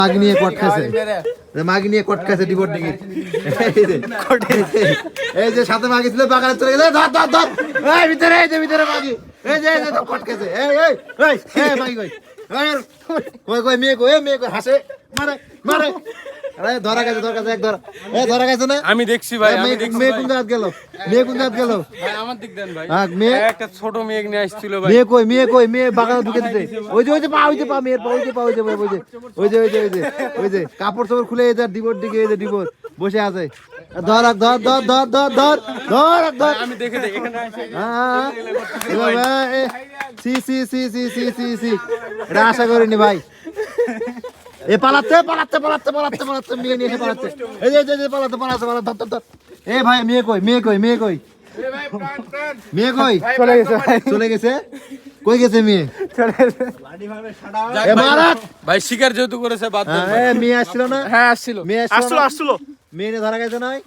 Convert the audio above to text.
মাগ নিয়ে কট খাইছে, মাগ নিয়ে কট খাইছে ডিভোর দিকে। এই যে সাথে মাগি ছিল বাগানে চলে গেছে, ধর ধর ধর এই ভিতরে, এই যে ভিতরে মাগি, এই যে কট খাইছে। এই এই এই এই মাগি কই, কই কই মেয়ে কই, মেয়ে কই হাসে মারে মারে। আরে ধরা গেছে, ধরা গেছে, এক ধরা, এই ধরা গেছে না? আমি দেখছি ভাই, আমি দেখছি। মেয়ে কোন জায়গা গেল, মেয়ে কোন জায়গা গেল? ভাই আমার দিক দেন ভাই। হ্যাঁ মেয়ে, একটা ছোট মেয়ে নিয়ে আসছিল ভাই। মেয়ে কই, মেয়ে কই, মেয়ে বাগানে ঢুকে দিতে। ওই যে ওই যে পা, ওই যে পা, মেয়ের পা, ওই যে পা, ওই যে ওই যে ওই যে ওই যে ওই যে ওই যে কাপড় চাপড় খুলে এই যে ডিভোর দিকে, এই যে ডিভোর বসে আছে। ধর ধর ধর ধর ধর ধর ধর ধর। আমি দেখে দেখি এখানে আসে। হ্যাঁ সি সি সি সি সি সি সি, এটা আশা করিনি ভাই। এ পালাচ্ছে পালাচ্ছে পালাচ্ছে পালাচ্ছে পালাচ্ছে, মেয়ে নিয়ে এসে পালাচ্ছে। এই যে পালাচ্ছে পালাচ্ছে পালাচ্ছে, ধর ধর ধর। এ ভাই মেয়ে কই, মেয়ে কই, মেয়ে কই, মেয়ে কই? চলে গেছে ভাই, চলে গেছে। কই গেছে মেয়ে? চলে গেছে। যাক এ ভাই, মারাত। ভাই শিকার যেহেতু করেছে বাদ দেন ভাই। এ মেয়ে আসছিল না? হ্যাঁ আসছিল, মেয়ে আসছিল আসছিল, আসছিল। মেয়ে নিয়ে ধরা গেছে নয়।